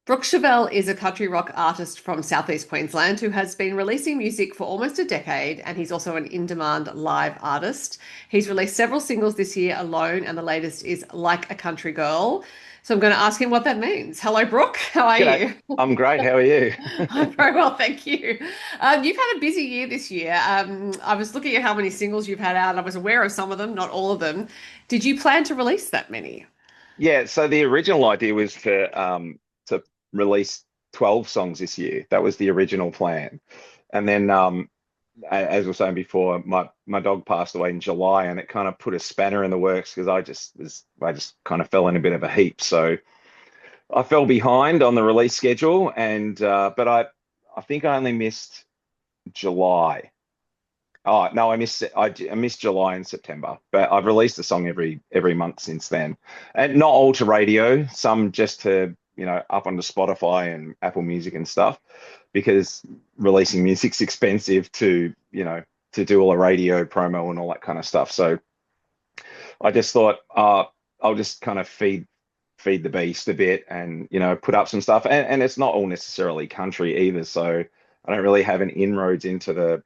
Brook Chivell is a country rock artist from southeast Queensland who has been releasing music for almost a decade, and he's also an in-demand live artist. He's released several singles this year alone, and the latest is Like a Country Girl. So I'm going to ask him what that means. Hello, Brooke. How are G'day. you? I'm great. How are you? I'm very well, thank you. You've had a busy year this year. I was looking at how many singles you've had out, and I was aware of some of them, not all of them. Did you plan to release that many? Yeah, so the original idea was to release 12 songs this year. That was the original plan. And then as I was saying before, my dog passed away in July and it kind of put a spanner in the works because I just kind of fell in a bit of a heap. So I fell behind on the release schedule and but I think I only missed July. Oh no, I missed July and September, but I've released a song every month since then, and not all to radio. Some just to up onto Spotify and Apple Music and stuff, because releasing music's expensive to do all the radio promo and all that kind of stuff. So I just thought I'll just kind of feed the beast a bit and put up some stuff, and it's not all necessarily country either. So I don't really have an inroads into the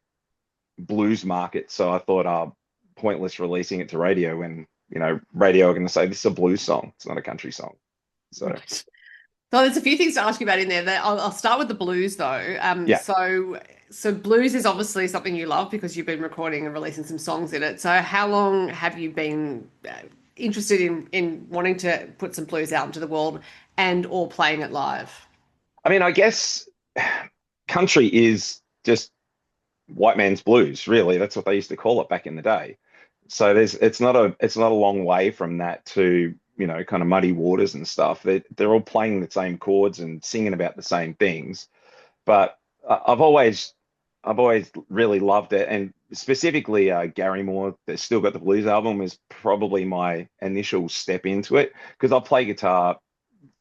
blues market. So I thought, pointless releasing it to radio when, radio are going to say this is a blues song. It's not a country song. So Right. So there's a few things to ask you about in there. I'll start with the blues though. yeah, So blues is obviously something you love because you've been recording and releasing some songs in it. So how long have you been interested in wanting to put some blues out into the world and or playing it live? I mean, I guess country is just white man's blues, really. That's what they used to call it back in the day. So it's not a long way from that to, kind of muddy waters and stuff. They're all playing the same chords and singing about the same things. But I've always really loved it, and specifically Gary Moore, that's still got the blues album, is probably my initial step into it because I play guitar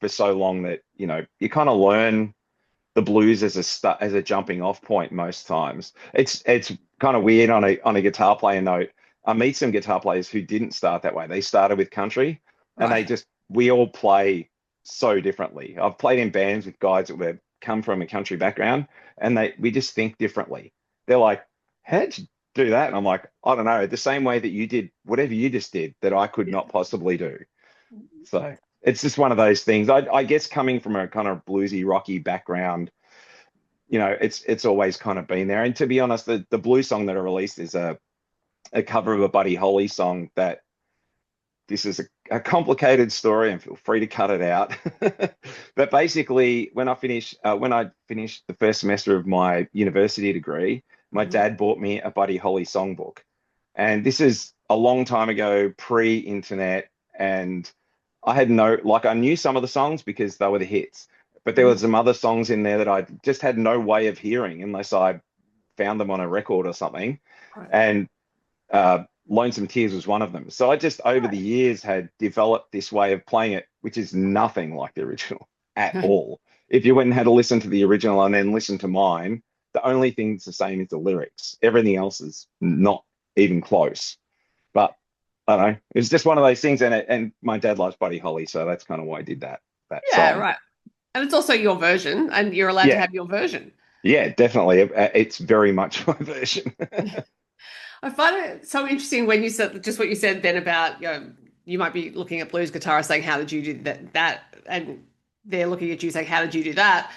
for so long that you kind of learn the blues as a jumping off point most times. It's kind of weird on a guitar player note. I meet some guitar players who didn't start that way. They started with country, and Right. we all play so differently. I've played in bands with guys that were come from a country background, and we just think differently. They're like, "How'd you do that?" And I'm like, "I don't know. The same way that you did whatever you just did that I could not possibly do." So it's just one of those things. I guess coming from a kind of bluesy, rocky background, it's always kind of been there. And to be honest, the blues song that I released is a cover of a Buddy Holly song that this is a complicated story and feel free to cut it out. But basically, when I finished the first semester of my university degree, my Mhm. dad bought me a Buddy Holly songbook. And this is a long time ago, pre-internet, and I knew some of the songs because they were the hits, but there were Mhm. some other songs in there that I just had no way of hearing unless I found them on a record or something. Right. And Lonesome Tears was one of them. So I just over the years had developed this way of playing it, which is nothing like the original at Right. all. If you went and had to listen to the original and then listen to mine, the only thing that's the same is the lyrics. Everything else is not even close. But I don't know. It's just one of those things, and my dad loves Buddy Holly, so that's kind of why I did that Yeah, song. right. And it's also your version, and you're allowed to Yeah, have your version. yeah, definitely. It's very much my version. I find it so interesting when you said just what you said then about, you might be looking at blues guitarists saying, "How did you do that?" And they're looking at you saying, "How did you do that?"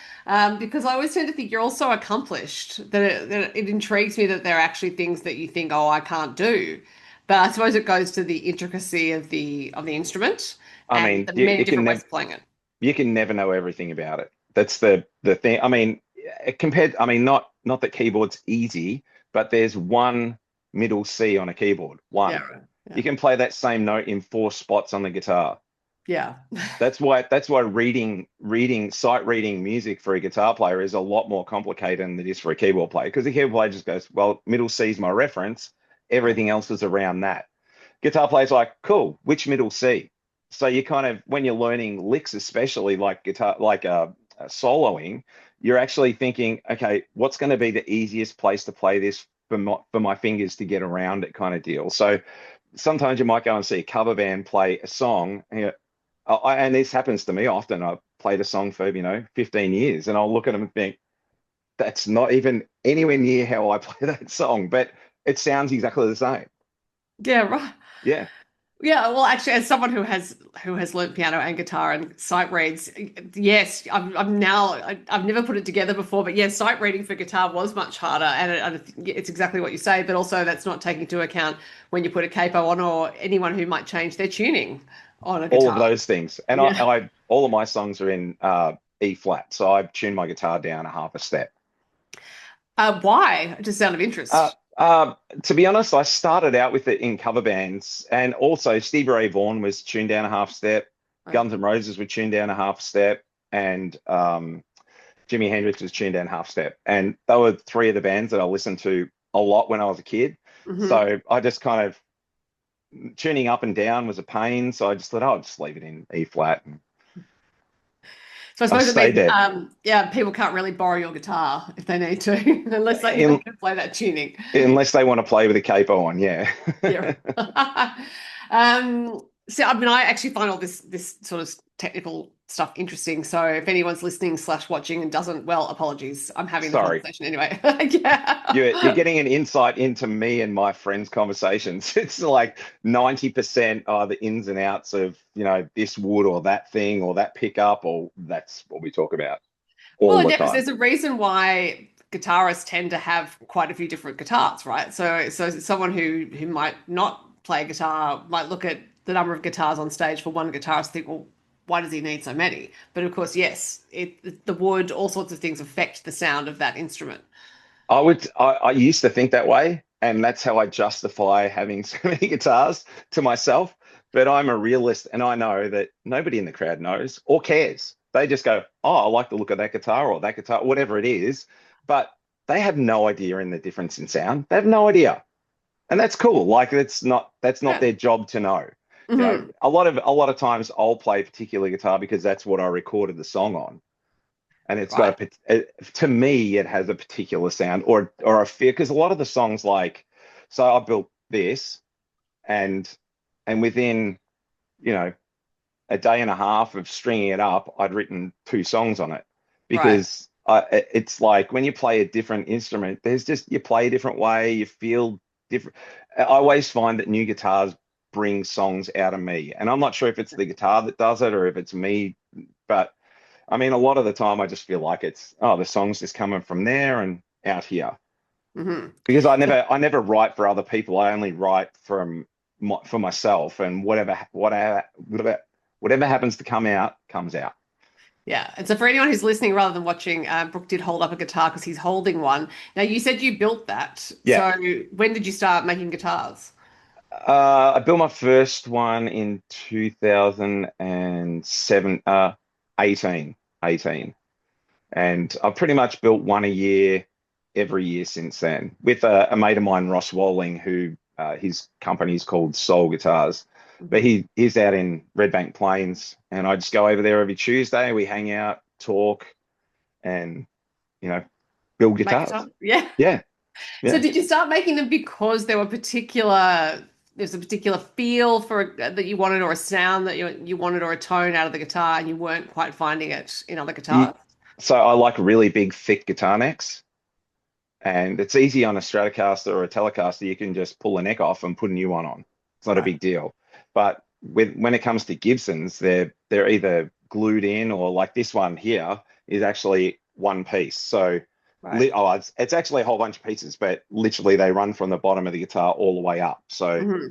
Because I always tend to think you're all so accomplished that it intrigues me that there are actually things that you think, "Oh, I can't do." But I suppose it goes to the intricacy of the instrument I and mean, the many different ways of playing it. you can never know everything about it. That's the thing. I mean, I mean, not that keyboard's easy, but there's one middle C on a keyboard. Yeah, One. right. You Yeah, can play that same note in four spots on the guitar. yeah, That's why sight reading music for a guitar player is a lot more complicated than it is for a keyboard player. Because the keyboard player just goes, well, middle C is my reference. yeah. Everything else is around that. Guitar player's like, cool, which middle C? So you kind of, when you're learning licks, especially like guitar, like soloing, you're actually thinking, okay, what's going to be the easiest place to play this for my fingers to get around it, kind of deal. So sometimes you might go and see a cover band play a song, and this happens to me often. played a song for, 15 years, and I'll look at them and think, that's not even anywhere near how I play that song, but it sounds exactly the same. Yeah, right. Yeah. Yeah, well, actually, as someone who has learned piano and guitar and sight reads, yes, I've never put it together before, but yes, sight reading for guitar was much harder, and it's exactly what you say. But also, that's not taking into account when you put a capo on, or anyone who might change their tuning on a All of guitar. those things. And Yeah. I all of my songs are in E flat, so I tune my guitar down a half a step. Why? Just out of Uh, interest. uh, to be honest, I started out with it in cover bands, and also Stevie Ray Vaughan was tuned down a half step, Right. Guns N' Roses were tuned down a half step, and Jimi Hendrix was tuned down half step. And they were three of the bands that I listened to a lot when I was a kid. Hmm. So I just kind of tuning up and down was a pain. So I just thought, oh, I'll just leave it in E flat. And So I I've suppose it stayed means, there. yeah, people can't really borrow your guitar if they need to, unless they In, can play that tuning. unless they want to play with a capo on, yeah. Yeah. So I mean, I actually find all this sort of technical stuff interesting. So if anyone's listening slash watching and doesn't, well, apologies. I'm having the Sorry. conversation anyway. Yeah. You're getting an insight into me and my friends' conversations. It's like 90% are the ins and outs of, this wood or that thing or that pickup, or that's what we talk about Well, all the yeah, because time. there's a reason why guitarists tend to have quite a few different guitars, right? So someone who might not play guitar might look at the number of guitars on stage for one guitarist and think, well, why does he need so many? But of course, yes, the wood, all sorts of things affect the sound of that instrument. I used to think that way, and that's how I justify having so many guitars to myself. But I'm a realist, and I know that nobody in the crowd knows or cares. They just go, "Oh, I like the look of that guitar or that guitar, whatever it is." But they have no idea in the difference in sound. They have no idea, and that's cool. Like that's not Yeah. their job to know. Hmm. A lot of times I'll play a particular guitar because that's what I recorded the song on, and it's Right. got to me it has a particular sound or a feel, because a lot of the songs, like, so I built this, and within you know a day and a half of stringing it up, I'd written two songs on it, Right. because it's like when you play a different instrument, there's just, you play a different way, you feel different. I always find that new guitars bring songs out of me, and I'm not sure if it's the guitar that does it or if it's me, but I mean, a lot of the time I just feel like it's, oh, the song's just coming from there and out here. Hmm. Because I never write for other people. I only write for myself, and whatever happens to come out comes out. Yeah. And so for anyone who's listening rather than watching, Brooke did hold up a guitar because he's holding one. Now, you said you built that. Yeah. So when did you start making guitars? I built my first one in 2007, 18, and I've pretty much built one a year every year since then, with a mate of mine, Ross Walling, who his company is called Soul Guitars. But Mhm. he's out in Red Bank Plains, and I just go over there every Tuesday. We hang out, talk, and you know, build Make guitars. guitar? Yeah. Yeah, So yeah. did you start making them because there's a particular feel for that you wanted, or a sound that you wanted, or a tone out of the guitar, and you weren't quite finding it in other You, guitars? so I like really big, thick guitar necks, and it's easy on a Stratocaster or a Telecaster. You can just pull a neck off and put a new one on. It's not a Right. big deal. But when it comes to Gibsons, they're either glued in, or like this one here is actually one piece. So Right. it's actually a whole bunch of pieces, but literally they run from the bottom of the guitar all the way up. So Hmm.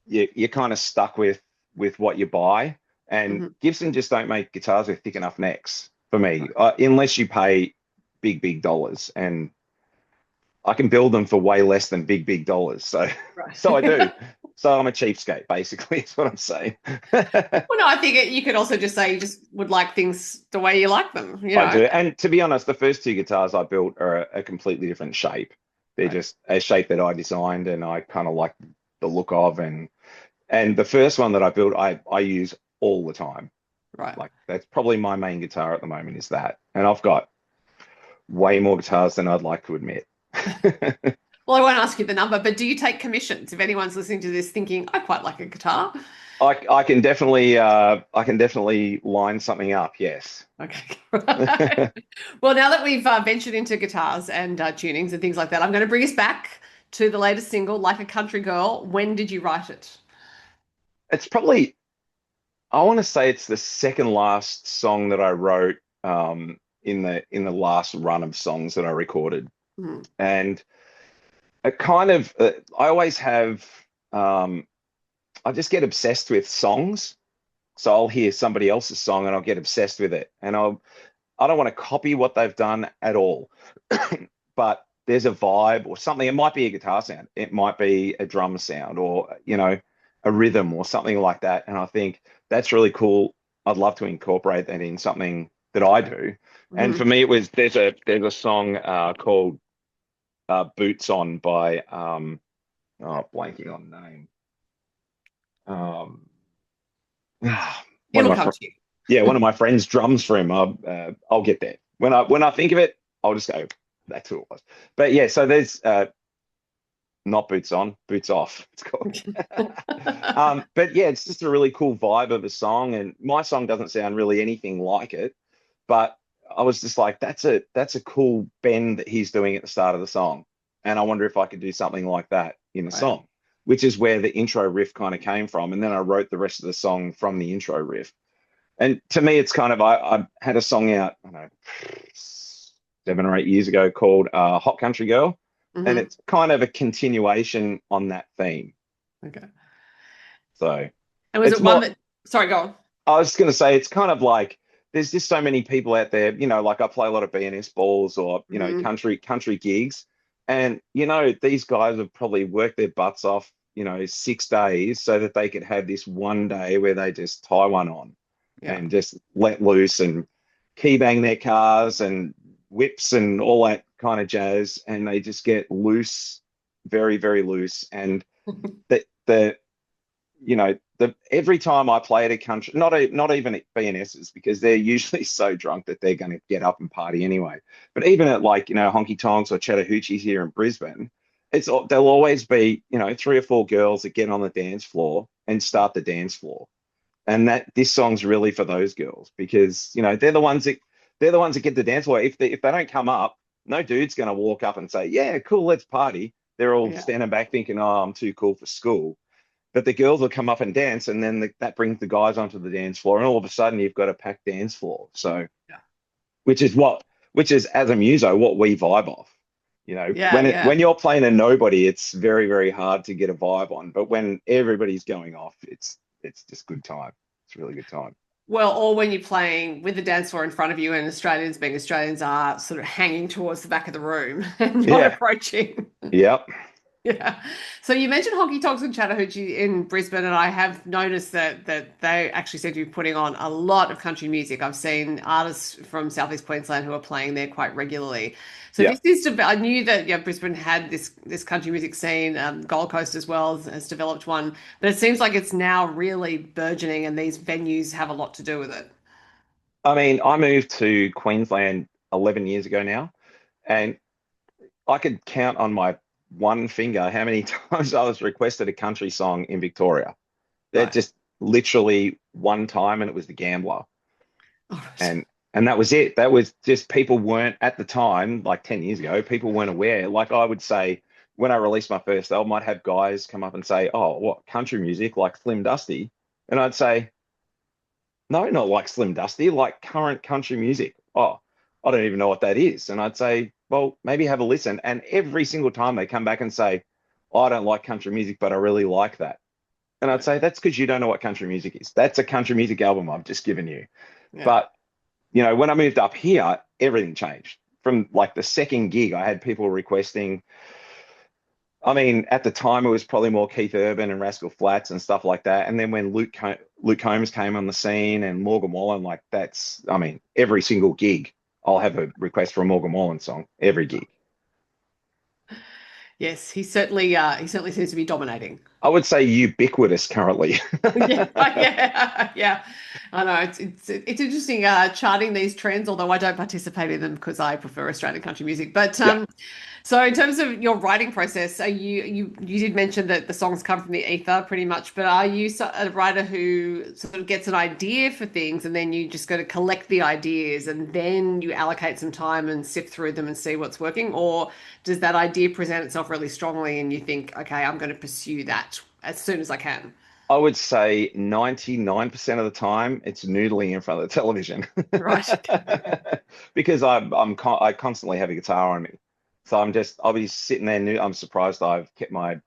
you're kind of stuck with what you buy. And Hmm. Gibson just don't make guitars with thick enough necks for me, unless you pay big dollars. And I can build them for way less than big dollars. So, so I Right. do. So I'm a cheapskate, basically, is what I'm saying. Well, no, I think you could also just say you just would like things the way you like them, you I know? do. And to be honest, the first two guitars I built are a completely different shape. They're Right. just a shape that I designed and I kind of like the look of. And the first one that I built, I use all the time. Right. Like, that's probably my main guitar at the moment, is that. And I've got way more guitars than I'd like to admit. Well, I won't ask you the number, but do you take commissions? If anyone's listening to this thinking, I quite like a guitar. I can definitely line something up. Yes. Okay. Well, now that we've ventured into guitars and tunings and things like that, I'm going to bring us back to the latest single, Like a Country Girl. When did you write it? It's probably, I want to say it's the second last song that I wrote in the last run of songs that I recorded. Hmm. And it kind of I always have um I just get obsessed with songs. So I'll hear somebody else's song and I'll get obsessed with it. And I don't want to copy what they've done at all. But there's a vibe or something. It might be a guitar sound, it might be a drum sound, or a rhythm or something like that. And I think that's really cool. I'd love to incorporate that in something that I do. And for Hmm. me, it was there's a song called Boots On by blanking on the name. Um, one of It'll my come to you. yeah, one of my friends drums for him. I'll get there when I think of it. I'll just go. That's who it was. But yeah, so there's not Boots On, Boots Off. It's called. But yeah, it's just a really cool vibe of a song, and my song doesn't sound really anything like it. But I was just like, that's a cool bend that he's doing at the start of the song, and I wonder if I could do something like that in a Right. song, which is where the intro riff kind of came from, and then I wrote the rest of the song from the intro riff. And to me, it's kind of I had a song out, I don't know, 7 or 8 years ago called "Hot Country Girl," and Hmm. it's kind of a continuation on that theme. Okay. So And was it's it one more. that, sorry, go on. I was going to say it's kind of like there's just so many people out there. Like I play a lot of BNS balls or Hmm. country gigs, and these guys have probably worked their butts off 6 days so that they could have this one day where they just tie one on Yeah. and just let loose and key bang their cars and whips and all that kind of jazz, and they just get loose, very, very loose. And the every time I play at a country, not even at BNS's, because they're usually so drunk that they're going to get up and party anyway. But even at like honky tonks or Chattahoochee's here in Brisbane, there'll always be 3 or 4 girls that get on the dance floor and start the dance floor, and that this song's really for those girls because they're the ones that get the dance floor. If they don't come up, no dude's going to walk up and say, "Yeah, cool, let's party." They're all Yeah. standing back thinking, "Oh, I'm too cool for school." But the girls will come up and dance, and then that brings the guys onto the dance floor, and all of a sudden you've got a packed dance floor. So, Yeah. which is as a muso what we vibe off. Yeah. When Yeah. you're playing a nobody, it's very, very hard to get a vibe on. But when everybody's going off, it's just good time. It's really good time. Well, or when you're playing with the dance floor in front of you and Australians, being Australians, are sort of hanging towards the back of the room and not Yeah. approaching. Yep. Yeah. So you mentioned honky tonks in Chattahoochee in Brisbane, and I have noticed that they actually seem to be putting on a lot of country music. I've seen artists from Southeast Queensland who are playing there quite regularly. So this Yep. is to be, I knew that Brisbane had this country music scene. Gold Coast as well has developed one, but it seems like it's now really burgeoning, and these venues have a lot to do with it. I mean, I moved to Queensland 11 years ago now, and I could count on my one finger how many times I was requested a country song in Victoria. That Right. just literally one time, and it was The Gambler, All right. and that was it. That was just people weren't at the time, like 10 years ago, people weren't aware. Like I would say, when I released my first album, I'd have guys come up and say, "Oh, what country music like Slim Dusty?" And I'd say, "No, not like Slim Dusty, like current country music." "Oh, I don't even know what that is." And I'd say, "Well, maybe have a listen." And every single time they come back and say, "Oh, I don't like country music, but I really like that." And I'd Right. say, "That's because you don't know what country music is. That's a country music album I've just given you." Yeah. But, when I moved up here, everything changed. From like the second gig, I had people requesting. I mean, at the time, it was probably more Keith Urban and Rascal Flatts and stuff like that. And then when Luke Combs came on the scene and Morgan Wallen, like I mean, every single gig, I'll have a request for a Morgan Wallen song every gig. Yes, he certainly seems to be dominating. I would say ubiquitous currently. Yeah, yeah, yeah. I know it's interesting charting these trends, although I don't participate in them because I prefer Australian country music. But Yeah. so in terms of your writing process, are you did mention that the songs come from the ether pretty much, but are you a writer who sort of gets an idea for things and then you just go to collect the ideas and then you allocate some time and sift through them and see what's working, or does that idea present itself really strongly and you think, okay, I'm going to pursue that as soon as I can? I would say 99% of the time it's noodling in front of the television. Right. Because I constantly have a guitar on me. So I'll be sitting there. I'm surprised I've kept my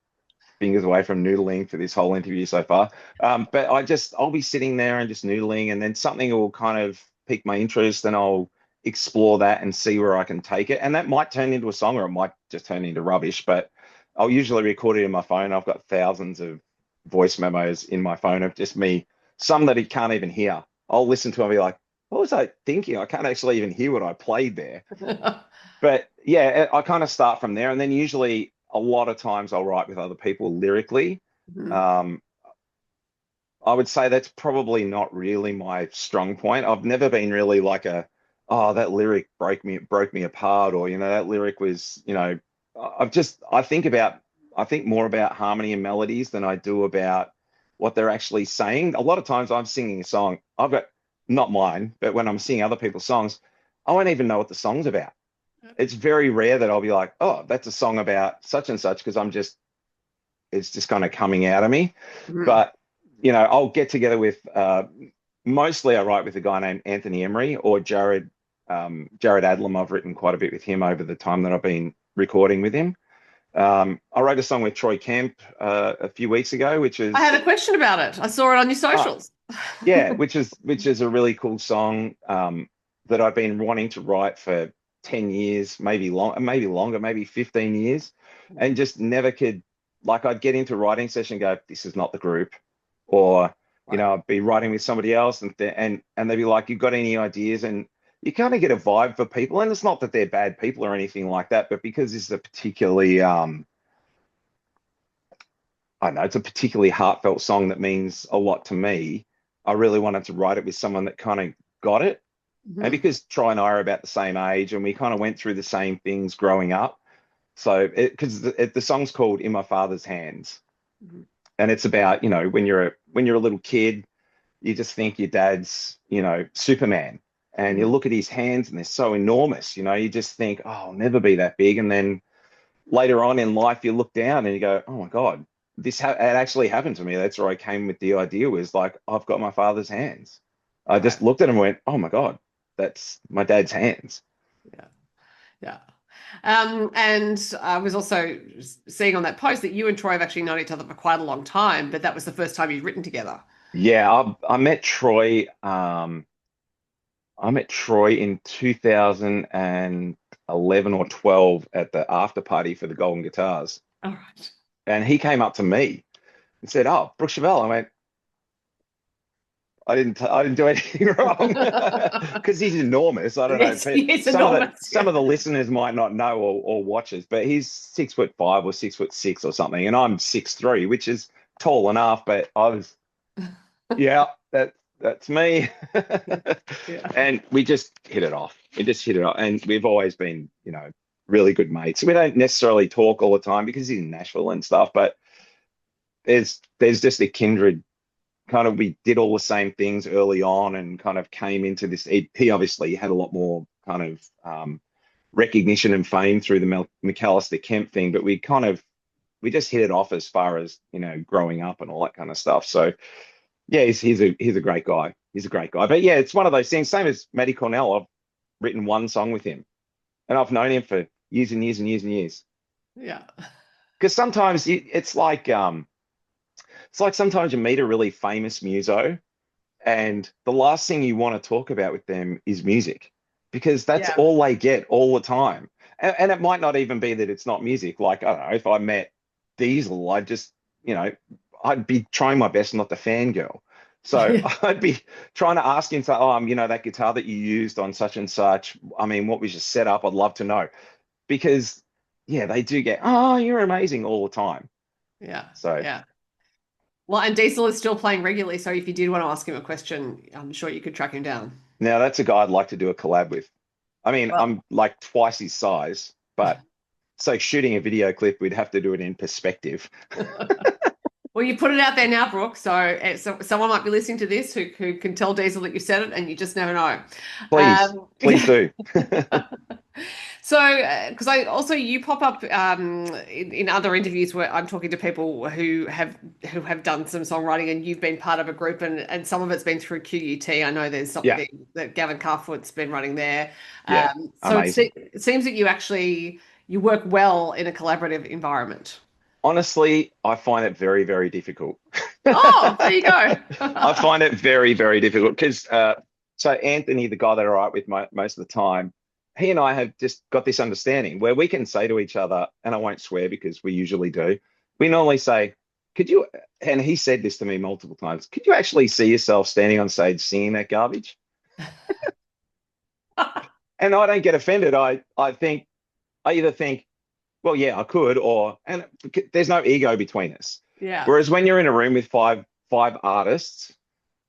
fingers away from noodling for this whole interview so far. But I'll be sitting there and just noodling, and then something will kind of pique my interest, and I'll explore that and see where I can take it. And that might turn into a song, or it might just turn into rubbish. But I'll usually record it in my phone. I've got thousands of voice memos in my phone of just me, some that he can't even hear. I'll listen to it and be like, what was I thinking? I can't actually even hear what I played there. But yeah, I kind of start from there, and then usually a lot of times I'll write with other people lyrically. Mhm. Um, I would say that's probably not really my strong point. I've never been really like oh, that lyric broke me apart, or that lyric was, I think more about harmony and melodies than I do about what they're actually saying. A lot of times I'm singing a song, I've got not mine, but when I'm singing other people's songs, I won't even know what the song's about. It's very rare that I'll be like, oh, that's a song about such and such, because it's just kind of coming out of me. Mhm. But I'll get together with mostly I write with a guy named Anthony Emery or Jared Adlam. I've written quite a bit with him over the time that I've been recording with him. I wrote a song with Troy Kemp a few weeks ago, which I is had a question about it. I saw it on your ah, socials. yeah, which is a really cool song that I've been wanting to write for 10 years, maybe longer, maybe 15 years, and just never could. Like, I'd get into a writing session and go, this is not the group, or Right. I'd be writing with somebody else, and they'd be like, you got any ideas? And you kind of get a vibe for people, and it's not that they're bad people or anything like that, but because this is a particularly I don't know, it's a particularly heartfelt song that means a lot to me. I really wanted to write it with someone that kind of got it. And Mhm. because Troy and I are about the same age and we kind of went through the same things growing up. So, because the song's called In My Father's Hands. Mhm. And it's about, when you're a little kid, you just think your dad's, Superman. And you Mhm. look at his hands and they're so enormous, you just think, oh, I'll never be that big. And then later on in life, you look down and you go, oh my God, it actually happened to me. That's where I came with the idea, was like, I've got my father's hands. I Right. just looked at him and went, oh my God, that's my dad's hands. Yeah. Yeah. And I was also seeing on that post that you and Troy have actually known each other for quite a long time, but that was the first time you'd written together. Yeah, I met Troy. I met Troy in 2011 or 12 at the after party for the Golden Guitars, All right. and he came up to me and said, "Oh, Brook Chivell." I went, I didn't do anything wrong because he's enormous. I don't know. Yes, it's enormous. Some Yeah. of the listeners might not know or watch us, but he's 6'5" or 6'6" or something, and I'm 6'3", which is tall enough. But I was, yeah, that's me. Yeah. And we just hit it off. We just hit it off, and we've always been, really good mates. We don't necessarily talk all the time because he's in Nashville and stuff, but there's just a kindred kind of. We did all the same things early on and kind of came into this. He obviously had a lot more kind of recognition and fame through the McAllister Kemp thing, but we just hit it off as far as growing up and all that kind of stuff. So yeah, he's a great guy. He's a great guy. But yeah, it's one of those things. Same as Matty Cornell. I've written one song with him, and I've known him for years and years and years and years. Yeah. Because sometimes it's like sometimes you meet a really famous muso, and the last thing you want to talk about with them is music, because that's Yeah. all they get all the time. And it might not even be that it's not music. Like, I don't know, if I met Diesel, you know, I'd be trying my best not to fangirl. So Yeah. I'd be trying to ask him, so, oh, that guitar that you used on such and such, I mean, what was your setup? I'd love to know. Because, yeah, they do get, oh, you're amazing all the time. Yeah. So, Yeah. Well, and Diesel is still playing regularly, so if you did want to ask him a question, I'm sure you could track him down. Now that's a guy I'd like to do a collab with. I mean, Well, I'm like twice his size, but so shooting a video clip, we'd have to do it in perspective. well, you put it out there now, Brooke. So someone might be listening to this who can tell Diesel that you said it, and you just never know. Please, please Yeah. do. So, because I also you pop up in other interviews where I'm talking to people who have done some songwriting, and you've been part of a group, and some of it's been through QUT. I know there's Yeah, something that Gavin Carfoot's been running there. yeah, So amazing. it seems that you work well in a collaborative environment. Honestly, I find it very, very difficult. Oh, there you go. I find it very, very difficult because so Anthony, the guy that I write with most of the time, he and I have just got this understanding where we can say to each other, and I won't swear because we usually do. We normally say, "Could you?" And he said this to me multiple times. Could you actually see yourself standing on stage singing that garbage? And I don't get offended. I either think, well, yeah, I could, and there's no ego between us. Yeah. Whereas when you're in a room with five artists,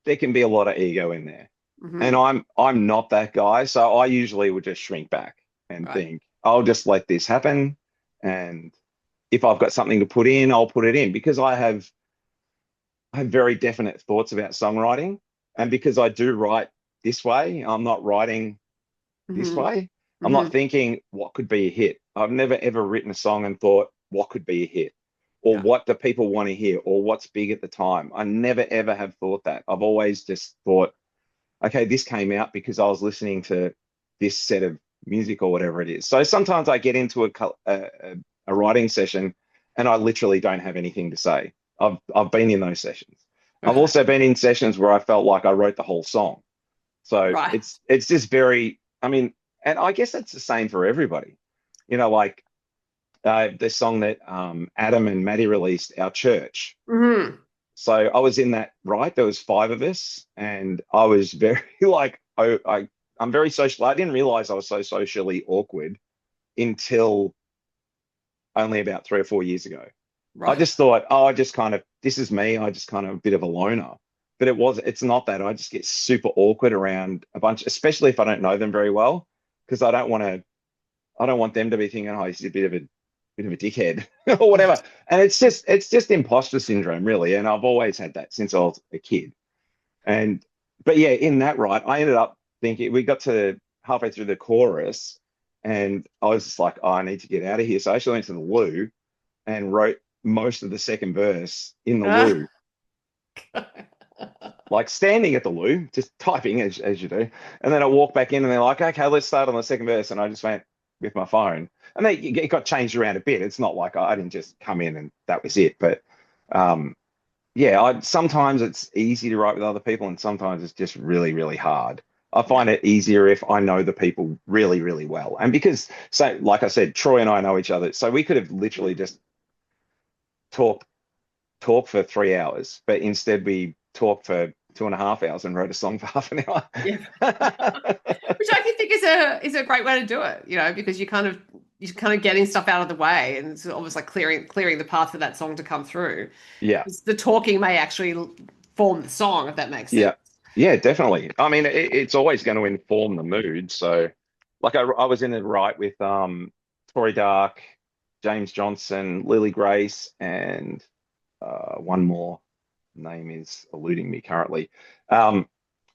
there can be a lot of ego in there. And Hmm. I'm not that guy, so I usually would just shrink back and Right. think, I'll just let this happen. And if I've got something to put in, I'll put it in because I have very definite thoughts about songwriting. And because I do write this way, I'm not writing this Hmm. way. I'm not Hmm. thinking what could be a hit. I've never ever written a song and thought what could be a hit or Yeah. what do people want to hear or what's big at the time. I never ever have thought that. I've always just thought, okay, this came out because I was listening to this set of music or whatever it is. So sometimes I get into a writing session and I literally don't have anything to say. I've been in those sessions. I've Okay. also been in sessions where I felt like I wrote the whole song. So Right. it's just very, I mean, and I guess that's the same for everybody. Like the song that Adam and Maddie released, Our Church. Hmm. So I was in that, right? There was five of us, and I was very like, I'm very social. I didn't realize I was so socially awkward until only about 3 or 4 years ago. I Right. just thought, oh, I just kind of, this is me. I just kind of a bit of a loner. But it's not that. I just get super awkward around a bunch, especially if I don't know them very well, because I don't want them to be thinking, oh, he's a bit of a dickhead or whatever. And it's just imposter syndrome, really. And I've always had that since I was a kid. And but yeah, in that right, I ended up thinking we got to halfway through the chorus, and I was just like, oh, I need to get out of here. So I actually went to the loo and wrote most of the second verse in the Ah. loo, like standing at the loo, just typing as you do. And then I walked back in and they're like, okay, let's start on the second verse. And I just went with my phone. And then it got changed around a bit. It's not like I didn't just come in and that was it. But yeah, sometimes it's easy to write with other people and sometimes it's just really, really hard. I Yeah. find it easier if I know the people really, really well. And because, so like I said, Troy and I know each other. So we could have literally just talked talk for 3 hours, but instead we talked for 2.5 hours and wrote a song for half an hour. Yeah. Which I actually think is a great way to do it, because you're kind of getting stuff out of the way, and it's almost like clearing the path for that song to come through. Yeah, Because the talking may actually form the song, if that makes sense. yeah, yeah, definitely. I mean, it's always going to inform the mood. So, like, I was in the right with Tori Dark, James Johnson, Lily Grace, and one more name is eluding me currently. Um,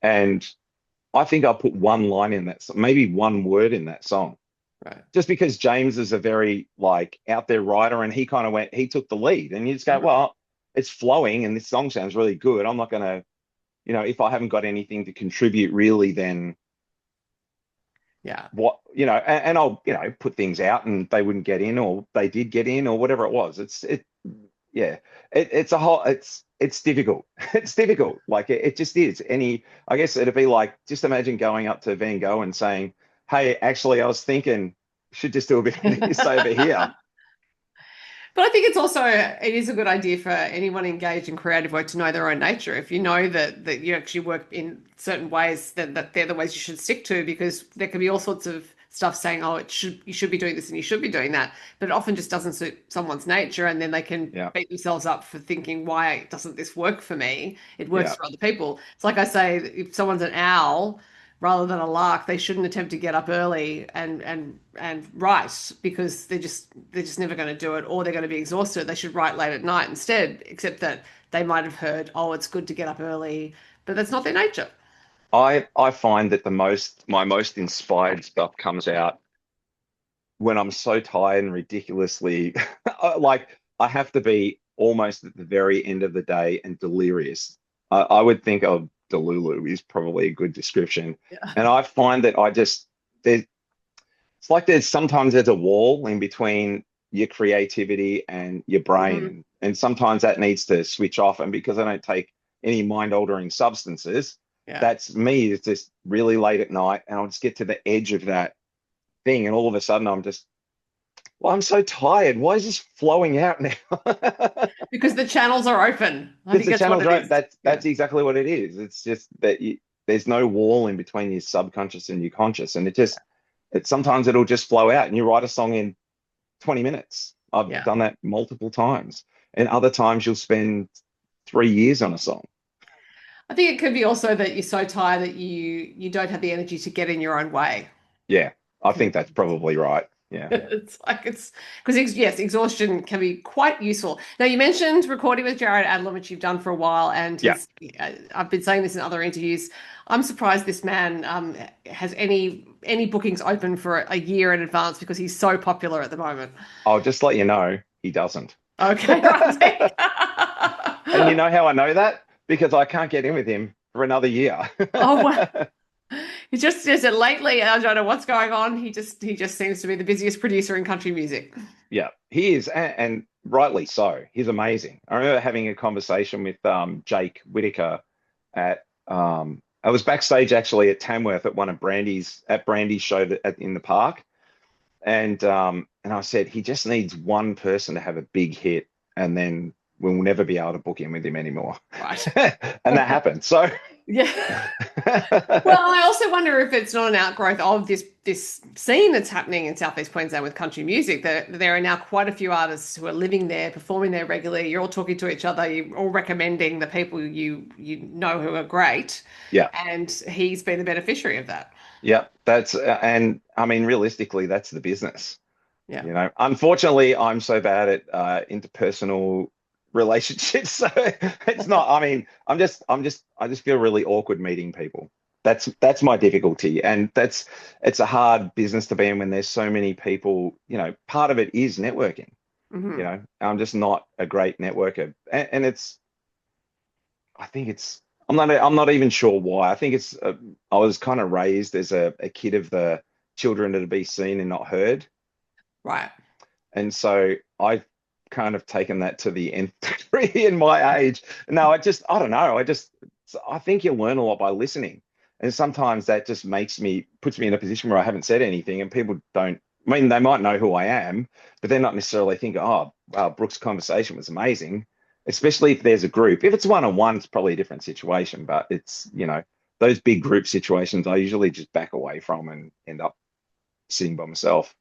and I think I put one line in that, maybe one word in that song, Right. just because James is a very like out there writer, and he took the lead, and you just go, Mhm. well, it's flowing, and this song sounds really good. I'm not gonna, if I haven't got anything to contribute really, then Yeah. what, and I'll, put things out, and they wouldn't get in, or they did get in, or whatever it was. Yeah, it's a whole, it's difficult. It's difficult. Like it just is. I guess it'd be like, just imagine going up to Van Gogh and saying, "Hey, actually, I was thinking, should just do a bit of this over here." But I think it is a good idea for anyone engaged in creative work to know their own nature. If you know that you actually work in certain ways, that they're the ways you should stick to, because there can be all sorts of stuff saying, oh, you should be doing this and you should be doing that, but it often just doesn't suit someone's nature, and then they can Yeah. beat themselves up for thinking, why doesn't this work for me? It works Yeah. for other people. It's like I say, if someone's an owl rather than a lark, they shouldn't attempt to get up early and write, because they're just never going to do it, or they're going to be exhausted. They should write late at night instead, except that they might have heard, oh, it's good to get up early, but that's not their nature. I find that my most inspired stuff comes out when I'm so tired and ridiculously like I have to be almost at the very end of the day and delirious. I would think of Delulu is probably a good description. Yeah. And I find that there's it's like there's a wall in between your creativity and your brain. Mhm. And sometimes that needs to switch off. And because I don't take any mind-altering substances, Yeah. that's me. It's just really late at night and I'll just get to the edge of that thing. And all of a sudden well, I'm so tired. Why is this flowing out now? Because the channels are open. I Because think the that's what channel's it right. is. Yeah. That's exactly what it is. It's just that there's no wall in between your subconscious and your conscious. And sometimes it'll just flow out and you write a song in 20 minutes. I've Yeah. done that multiple times. And other times you'll spend 3 years on a song. I think it could be also that you're so tired that you don't have the energy to get in your own way. Yeah, I think that's probably right. Yeah. It's like it's because yes, exhaustion can be quite useful. Now you mentioned recording with Jared Adler, which you've done for a while, and Yeah. I've been saying this in other interviews. I'm surprised this man has any bookings open for a year in advance, because he's so popular at the moment. I'll just let you know he doesn't. Okay, right. And you know how I know that? Because I can't get in with him for another year. Oh well, he just is it lately. I don't know what's going on. He just seems to be the busiest producer in country music. Yeah, he is, and rightly so. He's amazing. I remember having a conversation with Jake Whitaker I was backstage actually at Tamworth at one of Brandy's show in the park, and I said he just needs one person to have a big hit, and then we'll never be able to book in with him anymore. Right. And that happened. So Yeah. Well, I also wonder if it's not an outgrowth of this scene that's happening in Southeast Queensland with country music. There are now quite a few artists who are living there, performing there regularly. You're all talking to each other. You're all recommending the people you know who are great, yeah, and he's been the beneficiary of that. yeah, and I mean realistically, that's the business. Yeah. Unfortunately, I'm so bad at interpersonal relationships, so it's not. I mean, I just feel really awkward meeting people. That's my difficulty, and it's a hard business to be in when there's so many people. Part of it is networking. Hmm. I'm just not a great networker, and I think it's. I'm not even sure why. I think I was kind of raised as a kid of the children to be seen and not heard. Right. And so I've kind of taken that to the nth degree in my age. No, I don't know. I think you learn a lot by listening. And sometimes that just puts me in a position where I haven't said anything and people don't, I mean, they might know who I am, but they're not necessarily thinking, oh, wow, Brooke's conversation was amazing, especially if there's a group. If it's one-on-one, it's probably a different situation, but those big group situations, I usually just back away from and end up sitting by myself.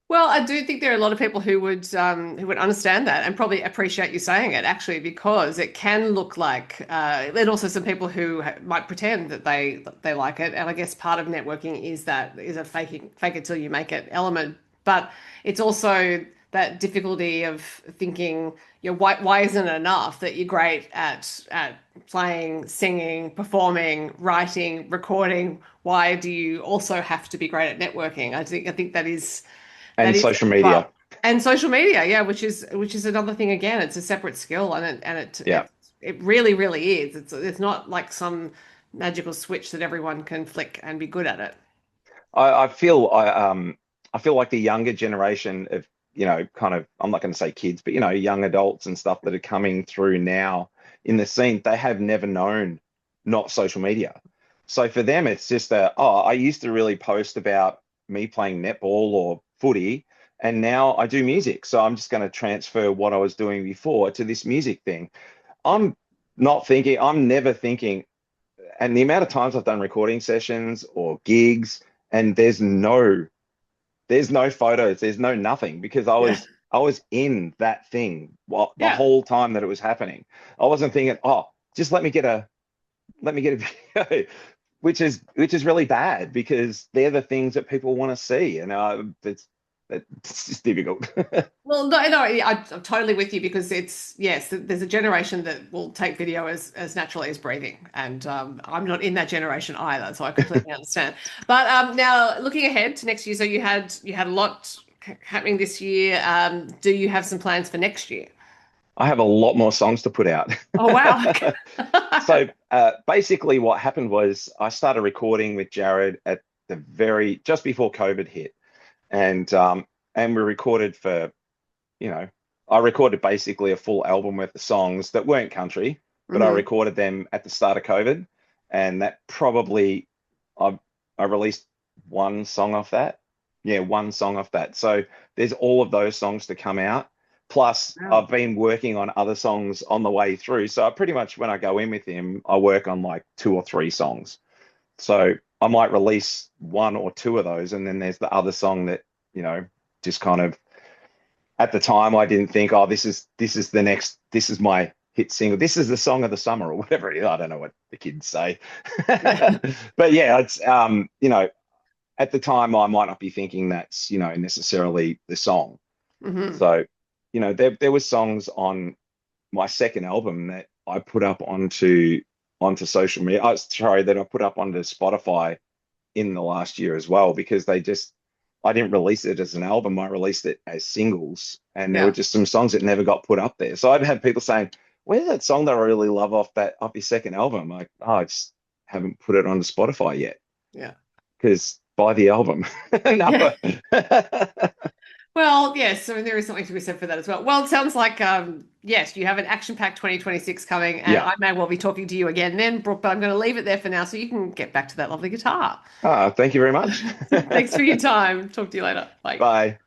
Well, I do think there are a lot of people who would understand that and probably appreciate you saying it, actually, because it can look like, and also some people who might pretend that they like it. And I guess part of networking is a fake it till you make it element, but it's also that difficulty of thinking, why isn't it enough that you're great at playing, singing, performing, writing, recording? Why do you also have to be great at networking? I think that is. And That is, social well, media. and social media, yeah, which is another thing again. It's a separate skill, Yeah. it really, really is. It's not like some magical switch that everyone can flick and be good at it. I feel like the younger generation of, kind of, I'm not going to say kids, but young adults and stuff that are coming through now in the scene, they have never known not social media. So for them, it's just I used to really post about me playing netball or footy, and now I do music. So I'm just going to transfer what I was doing before to this music thing. I'm never thinking, and the amount of times I've done recording sessions or gigs, and there's no photos, there's no nothing because Yeah. I was in that thing the Yeah. whole time that it was happening. I wasn't thinking, oh, just let me get a video, which is really bad because they're the things that people want to see, and it's just difficult. Well, no, I'm totally with you because it's yes, there's a generation that will take video as naturally as breathing, and I'm not in that generation either, so I completely understand. But now looking ahead to next year, so you had a lot happening this year. Do you have some plans for next year? I have a lot more songs to put out. Oh wow. So basically, what happened was I started recording with Jared at the very just before COVID hit, and we recorded for you know I recorded basically a full album worth of songs that weren't country, but I Hmm. recorded them at the start of COVID, and that probably I I released one song off that. Yeah, one song off that. So there's all of those songs to come out. Plus, Wow. I've been working on other songs on the way through. So I pretty much when I go in with him, I work on like two or three songs. So I might release one or two of those, and then there's the other song that, you know, just kind of at the time I didn't think, oh, this is the next, this is my hit single. This is the song of the summer or whatever it is. I don't know what the kids say. Yeah. But yeah, it's at the time I might not be thinking that's, necessarily the song. Hmm. So, there was songs on my second album that I put up onto social media. I sorry, that I put up onto Spotify in the last year as well because I didn't release it as an album. I released it as singles, and there were Yeah. just some songs that never got put up there. So I'd have people saying, "Where's that song that I really love off your second album?" I'm like, oh, I just haven't put it onto Spotify yet Yeah. because buy the album. No. Yeah. Well, yes, so there is something to be said for that as well. Well, it sounds like yes, you have an action-packed 2026 coming, and Yeah. I may well be talking to you again then, Brooke, but I'm going to leave it there for now so you can get back to that lovely guitar. Thank you very much. Thanks for your time. Talk to you later. Bye. Bye.